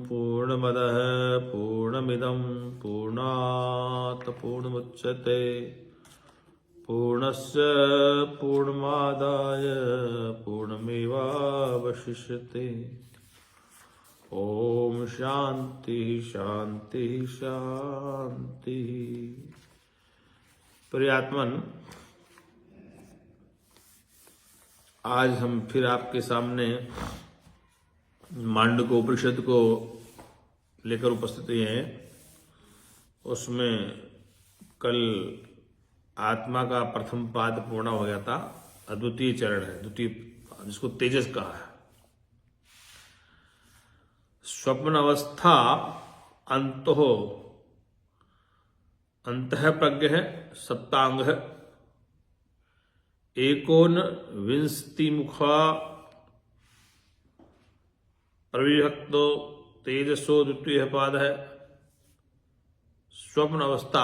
पूर्णमदः पूर्णमिदं पूर्णात् पूर्णमुच्यते पूर्णस्य पूर्णमादाय पूर्णमेवावशिष्यते। ओम शांति शांति शांति। प्रियात्मन, आज हम फिर आपके सामने मांडूक्योपनिषद को लेकर उपस्थित हैं। उसमें कल आत्मा का प्रथम पाद पूर्ण हो गया था। अद्वितीय चरण है, द्वितीय जिसको तेजस कहा है। स्वप्न अवस्था अंतः प्रज्ञ है, सप्तांग है, एकोन विंशति मुखा प्रविभक्तो तेजसो द्वितीय पाद है। स्वप्न अवस्था,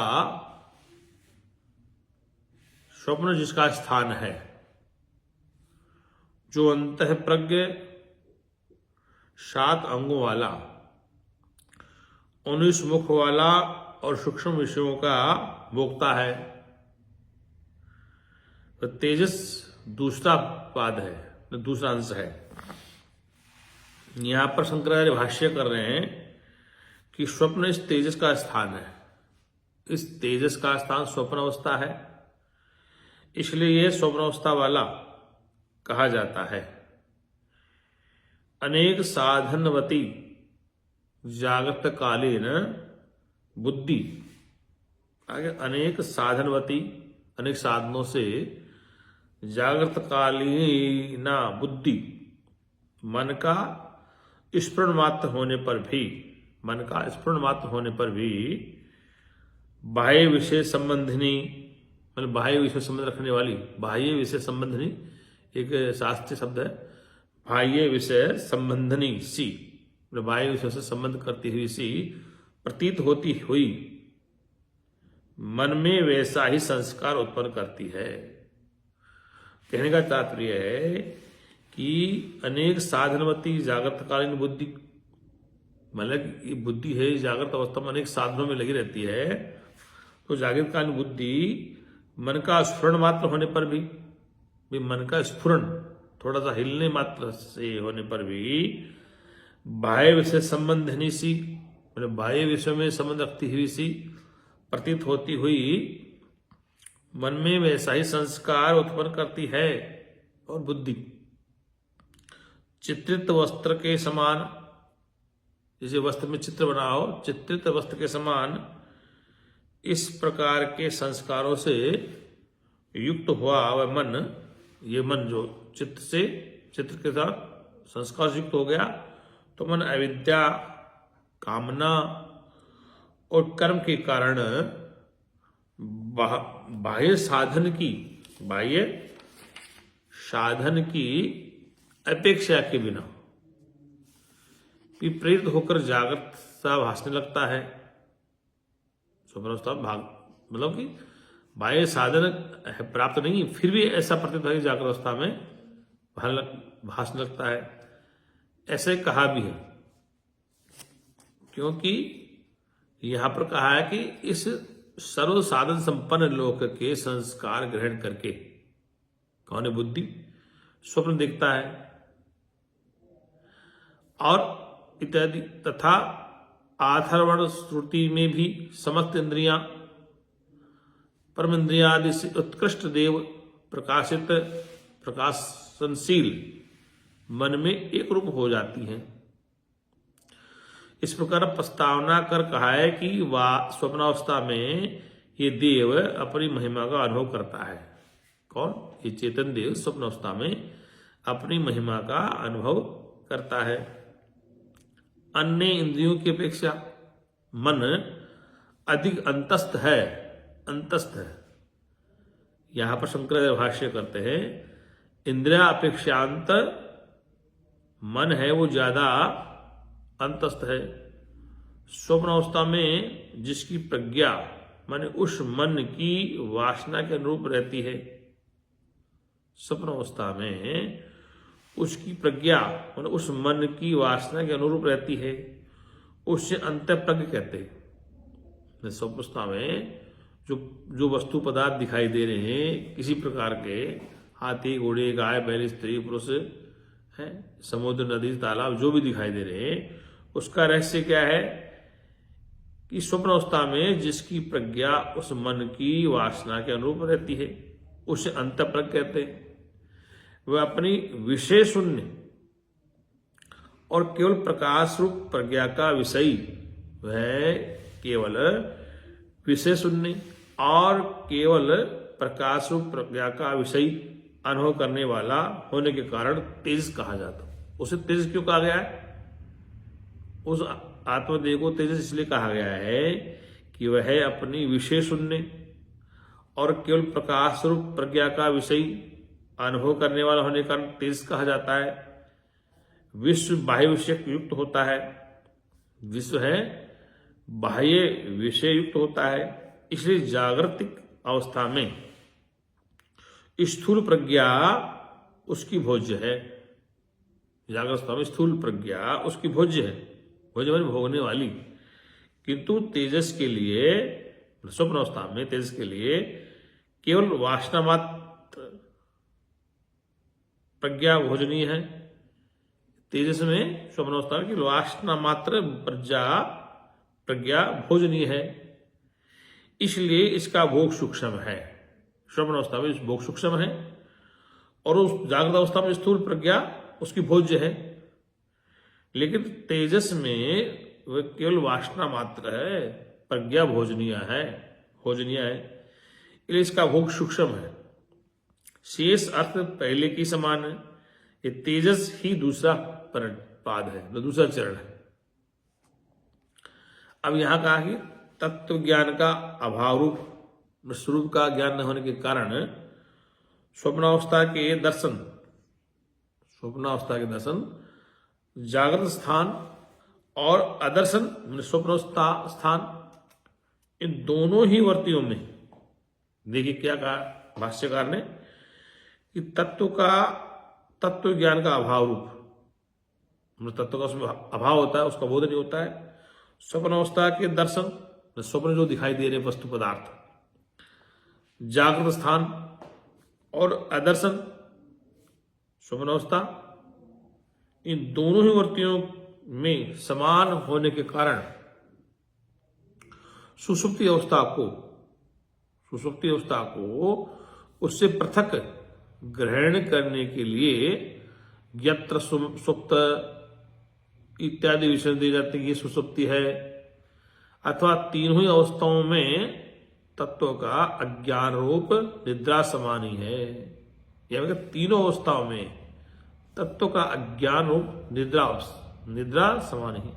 स्वप्न जिसका स्थान है, जो अंतः प्रज्ञ 7 अंगों वाला, 19 मुख वाला और सूक्ष्म विषयों का भोक्ता है। तो तेजस दूसरा पाद है, दूसरा अंश है। यहां पर शंकराचार्य भाष्य कर रहे हैं कि स्वप्न इस तेजस का स्थान है। इस तेजस का स्थान स्वप्न अवस्था है, इसलिए यह स्वप्न अवस्था वाला कहा जाता है। अनेक साधनवती जागृत कालीन बुद्धि, आगे अनेक साधनवती, अनेक साधनों से जागृत कालीना बुद्धि, मन का स्फुरण मात्र होने पर भी, मन का स्फुरण मात्र होने पर भी बाह्य विषय संबंधिनी, मतलब बाह्य विषय संबंध रखने वाली, बाह्य विषय संबंधिनी एक शास्त्रीय शब्द है। बाह्य विषय संबंधनी सी, मतलब बाह्य विषय से संबंध करती हुई सी प्रतीत होती हुई मन में वैसा ही संस्कार उत्पन्न करती है। कहने का तात्पर्य है कि अनेक साधनवती जागृतकालीन बुद्धि, मतलब ये बुद्धि है जागृत अवस्था में अनेक साधनों में लगी रहती है। तो जागृतकालीन बुद्धि मन का स्फुरण मात्र होने पर भी मन का स्फुरण थोड़ा सा हिलने मात्र से होने पर भी बाह्य विषय संबंधनी सी, मतलब बाह्य विषय में संबंध रखती हुई सी प्रतीत होती हुई मन में वैसा ही संस्कार उत्पन्न करती है। और बुद्धि चित्रित वस्त्र के समान, जैसे वस्त्र में चित्र बना हो, चित्रित वस्त्र के समान इस प्रकार के संस्कारों से युक्त हुआ वह मन, ये मन जो चित्र के साथ संस्कार युक्त हो गया, तो मन अविद्या, कामना और कर्म के कारण बाह्य साधन की अपेक्षा के बिना प्रेरित होकर जागृत सा भासने लगता है। स्वप्नावस्था मतलब कि बाह्य साधन प्राप्त नहीं, फिर भी ऐसा प्रतीत है कि जागृत अवस्था में भासने लगता है। ऐसे कहा भी है, क्योंकि यहां पर कहा है कि इस सर्व साधन संपन्न लोक के संस्कार ग्रहण करके कौन है? बुद्धि स्वप्न देखता है। और इत्यादि तथा आथर्वण श्रुति में भी समस्त इंद्रियां परम इंद्रियादि से उत्कृष्ट देव प्रकाशनशील मन में एक रूप हो जाती हैं। इस प्रकार प्रस्तावना कर कहा है कि स्वप्नावस्था में ये देव अपनी महिमा का अनुभव करता है। कौन? ये चेतन देव स्वप्नावस्था में अपनी महिमा का अनुभव करता है। अन्य इंद्रियों की अपेक्षा मन अधिक अंतस्थ है। यहां पर शंकराचार्य भाष्य करते हैं, इंद्रिया अपेक्षांत मन है वो ज्यादा अंतस्थ है। स्वप्न अवस्था में जिसकी प्रज्ञा माने उस मन की वासना के अनुरूप रहती है, स्वप्न अवस्था में उसकी प्रज्ञा माने उस मन की वासना के अनुरूप रहती है, उससे अंतःप्रज्ञ कहते हैं। स्वप्न अवस्था में जो जो वस्तु पदार्थ दिखाई दे रहे हैं किसी प्रकार के, हाथी घोड़े गाय बैल स्त्री पुरुष है, समुद्र नदी तालाब जो भी दिखाई दे रहे हैं, उसका रहस्य क्या है कि स्वप्न अवस्था में जिसकी प्रज्ञा उस मन की वासना के अनुरूप रहती है उसे अंतःप्रज्ञ कहते हैं। वह अपनी विषय शून्य और केवल प्रकाश रूप प्रज्ञा का विषयी, वह केवल विषय शून्य और केवल प्रकाश रूप प्रज्ञा का विषयी अनुभव करने वाला होने के कारण तेज कहा जाता। उसे तेज क्यों कहा गया है? उस आत्मदेह को तेजस इसलिए कहा गया है कि वह अपनी विषय शून्य और केवल प्रकाश रूप प्रज्ञा का विषय अनुभव करने वाला होने के कारण तेज कहा जाता है। विश्व बाह्य विषय युक्त होता है, विश्व है बाह्य विषय युक्त होता है, इसलिए जागृतिक अवस्था में स्थूल प्रज्ञा उसकी भोज्य है। जागृत अवस्था में स्थूल प्रज्ञा उसकी भोज्य है, भोज्य माने भोगने वाली। किंतु तेजस के लिए, स्वप्न अवस्था में तेजस के लिए केवल वासना मात्र प्रज्ञा भोजनीय है। तेजस में स्वप्न अवस्था में केवल वासना मात्र प्रज्ञा भोजनीय है, इसलिए इसका भोग सूक्ष्म है। स्वप्न अवस्था में भोग सूक्ष्म है और उस जागृत अवस्था में स्थूल प्रज्ञा उसकी भोज्य है। लेकिन तेजस में वह केवल वासना मात्र है, प्रज्ञा भोजनीय है, इसलिए इसका भोग सूक्ष्म है। शेष अर्थ पहले की समान है। ये तेजस ही दूसरा पाद है, दूसरा चरण है। अब यहां कहा कि तत्व ज्ञान का अभाव रूप स्वरूप का ज्ञान न होने के कारण स्वप्नावस्था के दर्शन जागृत स्थान और अदर्शन स्वप्नावस्था स्थान, इन दोनों ही वर्तियों में देखिए क्या कहा भाष्यकार ने कि तत्व ज्ञान का अभाव रूप, तत्व का उसमें अभाव होता है, उसका बोध नहीं होता है। स्वप्नावस्था के दर्शन, स्वप्न जो दिखाई दे रहे वस्तु पदार्थ, जागृत स्थान और अदर्शन स्वप्नावस्था, इन दोनों ही वर्तियों में समान होने के कारण सुषुप्ति अवस्था को उससे पृथक ग्रहण करने के लिए यत्र सुप्त इत्यादि विषय दिए जाते हैं, ये सुषुप्ति है, अथवा तीनों ही अवस्थाओं में तत्व का अज्ञान रूप निद्रा समान ही है। यह मतलब तीनों अवस्थाओं में तत्व का अज्ञान रूप निद्रा समान ही,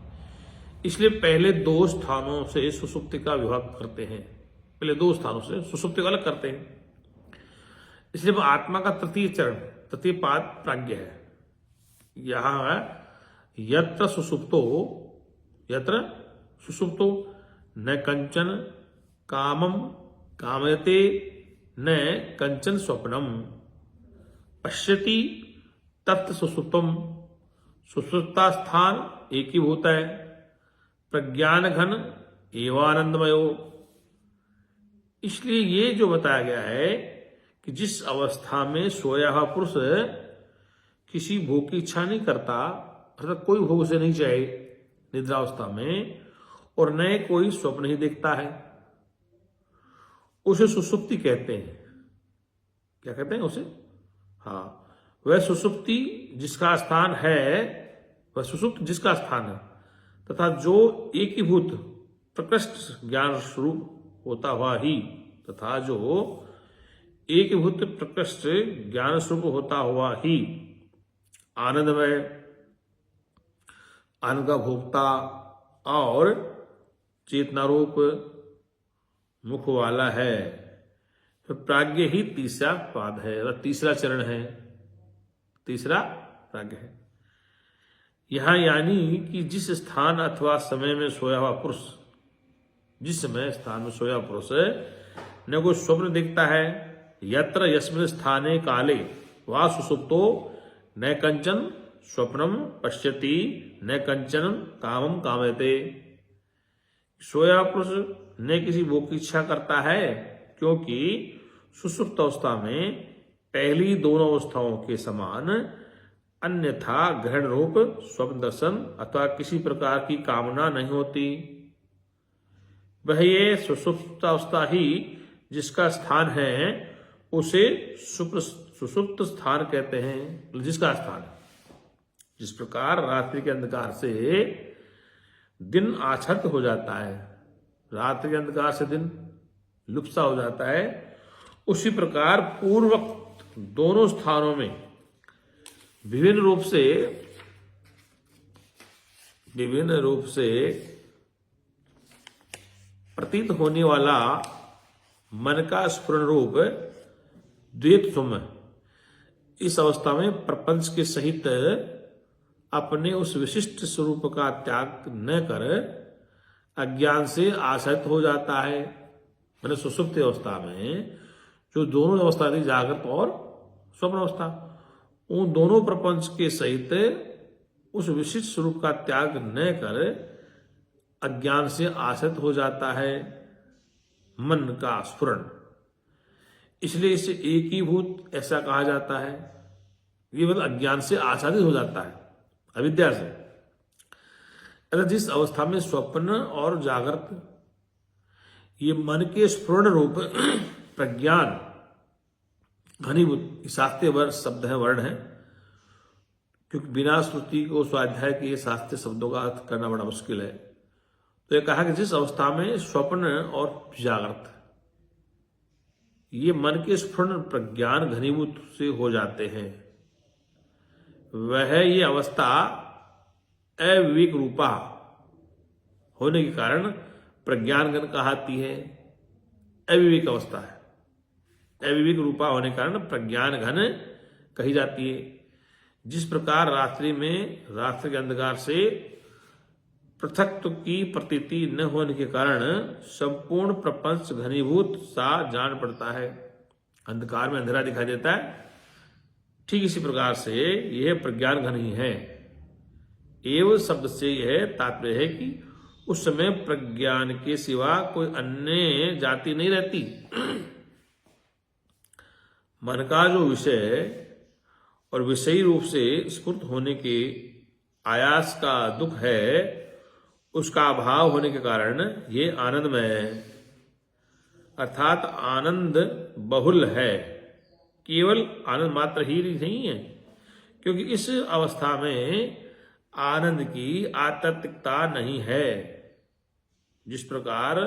इसलिए पहले दो स्थानों से सुषुप्ति का विभाग करते हैं, पहले दो स्थानों से सुषुप्ति को अलग करते हैं। इसलिए आत्मा का तृतीय पाद प्राज्ञ है। यहां है यत्र सुषुप्तो न कंचन कामम कामयते न कंचन स्वप्नम पश्यति तत् सुषुप्तम। सुषुप्ता स्थान एक ही होता है, प्रज्ञान घन एवानंदमयो। इसलिए ये जो बताया गया है कि जिस अवस्था में सोया हुआ पुरुष किसी भोग की इच्छा नहीं करता, अर्थात कोई भोग उसे नहीं चाहिए निद्रावस्था में, और न कोई स्वप्न ही देखता है, उसे सुषुप्ति कहते हैं। क्या कहते हैं उसे? हाँ, वह सुषुप्ति जिसका स्थान है, वह सुषुप्त जिसका स्थान है, तथा जो एकीभूत प्रकृष्ट ज्ञान स्वरूप होता हुआ ही, तथा जो एकीभूत प्रकृष्ट ज्ञान स्वरूप होता हुआ ही आनंदमय, आनंद का भोक्ता और चेतनारूप मुख वाला है, तो प्राज्ञ ही तीसरा पाद है, तीसरा चरण है, तीसरा प्राज्ञ है। यहां यानी कि जिस स्थान अथवा समय में सोया हुआ पुरुष, जिस समय स्थान में सोया पुरुष न कोई स्वप्न देखता है, यत्र यस्मिन् स्थाने काले वा सुसुप्तो न कंचन स्वप्नम पश्यति न कंचन कामम कामयते। सोया पुरुष न किसी भोग की इच्छा करता है, क्योंकि सुसुप्त अवस्था में पहली दोनों अवस्थाओं के समान अन्यथा ग्रहण रूप स्वप्न दर्शन अथवा किसी प्रकार की कामना नहीं होती। वह ये सुसुप्त अवस्था ही जिसका स्थान है उसे सुसुप्त स्थान कहते हैं। जिसका स्थान, जिस प्रकार रात्रि के अंधकार से दिन आच्छादित हो जाता है, रात्रि के अंधकार से दिन लुप्त हो जाता है, उसी प्रकार पूर्वोक्त दोनों स्थानों में विभिन्न रूप से प्रतीत होने वाला मन का स्फुरण रूप द्वैतत्व इस अवस्था में प्रपंच के सहित अपने उस विशिष्ट स्वरूप का त्याग न कर अज्ञान से आश्रित हो जाता है। मैंने सुसुप्त अवस्था में जो दोनों अवस्था थी, जागृत और स्वप्न अवस्था, उन दोनों प्रपंच के सहित उस विशिष्ट स्वरूप का त्याग न कर अज्ञान से आश्रित हो जाता है मन का स्फुरण। इसलिए इसे एकीभूत ऐसा कहा जाता है। ये मतलब अज्ञान से आच्छादित हो जाता है, अविद्या से। अगर जिस अवस्था में स्वप्न और जागृत ये मन के स्फुरण रूप प्रज्ञान घनीभूत, शास्त्रीय शब्द है, वर्ण है, क्योंकि बिना श्रुति को स्वाध्याय के ये शास्त्रीय शब्दों का अर्थ करना बड़ा मुश्किल है। तो ये कहा कि जिस अवस्था में स्वप्न और जागृत ये मन के स्फुरण प्रज्ञान घनीभूत से हो जाते हैं, वह ये अवस्था अविवेक रूपा होने के कारण प्रज्ञान घन कहाती है। अविवेक अवस्था है, अविवेक रूपा होने के कारण प्रज्ञान घन कही जाती है। जिस प्रकार रात्रि में रात्रि के अंधकार से पृथक्त्व की प्रतीति न होने के कारण संपूर्ण प्रपंच घनीभूत सा जान पड़ता है, अंधकार में अंधेरा दिखाई देता है, ठीक इसी प्रकार से यह प्रज्ञान घन ही है। एवं शब्द से यह तात्पर्य है कि उस समय प्रज्ञान के सिवा कोई अन्य जाति नहीं रहती। मन का जो विषय और विषयी रूप से स्फुट होने के आयास का दुख है, उसका अभाव होने के कारण ये आनंदमय है, अर्थात आनंद बहुल है, केवल आनंद मात्र ही नहीं है। क्योंकि इस अवस्था में आनंद की आतत्विकता नहीं है। जिस प्रकार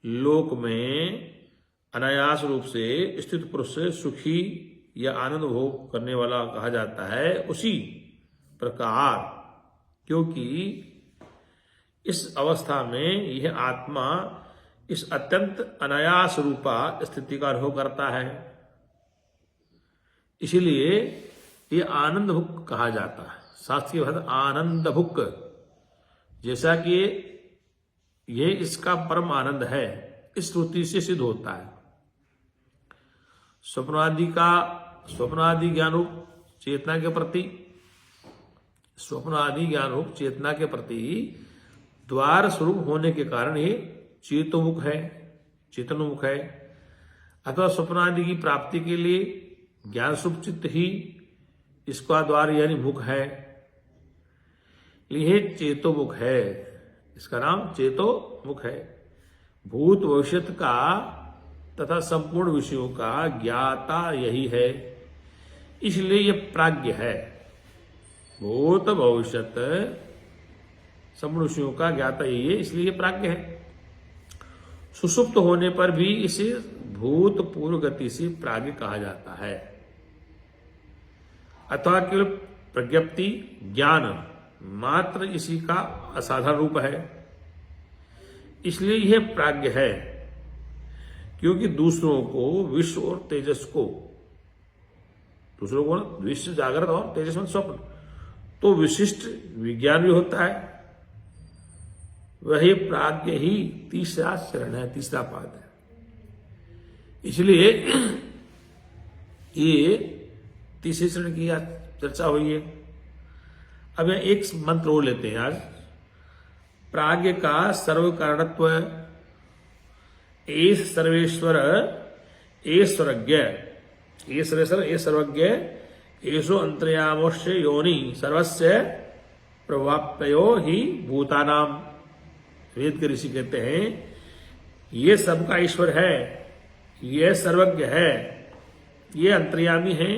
लोक में अनायास रूप से स्थित पुरुष सुखी या आनंद भोग करने वाला कहा जाता है, उसी प्रकार क्योंकि इस अवस्था में यह आत्मा इस अत्यंत अनायास रूपा स्थिति का अनुभव करता है, इसीलिए ये आनंद भुक कहा जाता है। शास्त्रीय भाषा आनंद भुक, जैसा कि ये इसका परम आनंद है, इस श्रुति से सिद्ध होता है। स्वप्नादि ज्ञान रूप चेतना के प्रति, स्वप्नादि ज्ञान रूप चेतना के प्रति द्वार स्वरूप होने के कारण ये चेतोमुख है, चेतनोमुख है, अथवा स्वप्नादि की प्राप्ति के लिए ज्ञान स्वरूप चित्त ही इसका द्वार यानी मुख है, यह चेतोमुख है, इसका नाम चेतोमुख है। भूत भविष्यत का तथा संपूर्ण विषयों का ज्ञाता यही है, इसलिए यह प्राज्ञ है। भूत भविष्यत संपूर्ण विषयों का ज्ञाता यही है, इसलिए यह प्राज्ञ है। सुषुप्त होने पर भी इसे भूत पूर्व गति से प्राज्ञ कहा जाता है, अथवा केवल प्रज्ञप्ति ज्ञान मात्र इसी का असाधारण रूप है, इसलिए यह प्राज्ञ है। क्योंकि दूसरों को विश्व और तेजस को, दूसरों को विश्व जागृत और तेजस में स्वप्न, तो विशिष्ट विज्ञान भी होता है। वही प्राज्ञ ही तीसरा चरण है, तीसरा पाद है। इसलिए ये तीसरे चरण की आज चर्चा हुई है। अब यहाँ एक मंत्र और लेते हैं आज। प्राज्ञ का सर्व कारणत्व, एस सर्वेश्वर एस सर्वज्ञ, ये सर्वेश्वर ए सर्वज्ञ, एसो अंतर्यामोश्य योनि सर्वस्य प्रवाप्तयो ही भूतानाम। वेद के ऋषि कहते हैं ये सबका ईश्वर है, ये सर्वज्ञ है, ये अंतर्यामी है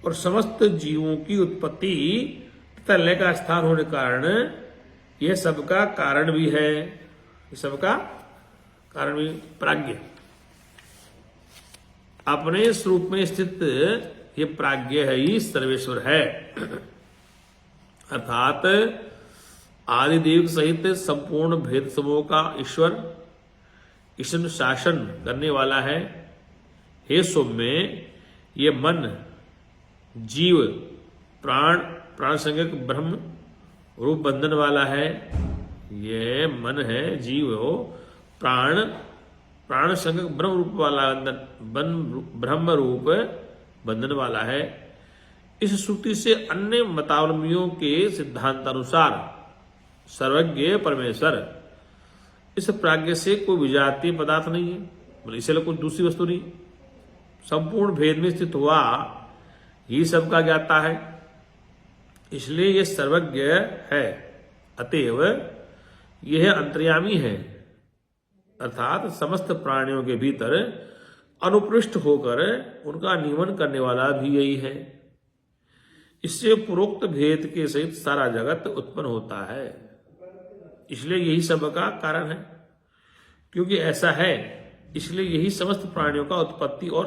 और समस्त जीवों की उत्पत्ति तथा लय का स्थान होने के कारण यह सबका कारण भी है। ये सबका कारण भी प्राज्ञ, अपने स्वरूप में स्थित ये प्राज्ञ है ही सर्वेश्वर है। अर्थात आदिदेव सहित संपूर्ण भेद समूह का ईश्वर शासन करने वाला है। हे सौम्य, ये मन, जीव, प्राण संज्ञक ब्रह्म रूप बंधन वाला है। ये मन है, जीव हो, प्राण संज्ञक ब्रह्म रूप वाला ब्रह्म रूप बंधन वाला है। इस श्रुति से अन्य मतावलंबियों के सिद्धांतानुसार सर्वज्ञ परमेश्वर, इस प्राज्ञ से कोई विजातीय पदार्थ नहीं है, मतलब इससे कोई दूसरी वस्तु नहीं, संपूर्ण भेद में स्थित हुआ ही सबका ज्ञाता है, इसलिए यह सर्वज्ञ है। अतएव यह अंतर्यामी है, अर्थात समस्त प्राणियों के भीतर अनुपृष्ठ होकर उनका नियमन करने वाला भी यही है। इससे पूर्वोक्त भेद के सहित सारा जगत उत्पन्न होता है, इसलिए यही सबका कारण है। क्योंकि ऐसा है, इसलिए यही समस्त प्राणियों का उत्पत्ति और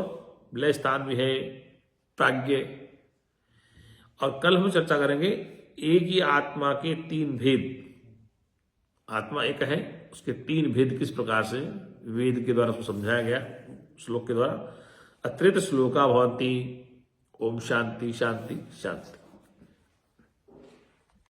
लय स्थान भी है, प्राज्ञ। और कल हम चर्चा करेंगे एक ही आत्मा के तीन भेद। आत्मा एक है, उसके तीन भेद किस प्रकार से वेद के द्वारा उसको समझाया गया, श्लोक के द्वारा। अत्रित श्लोका भवन्ति। ओम शांति शांति शांति।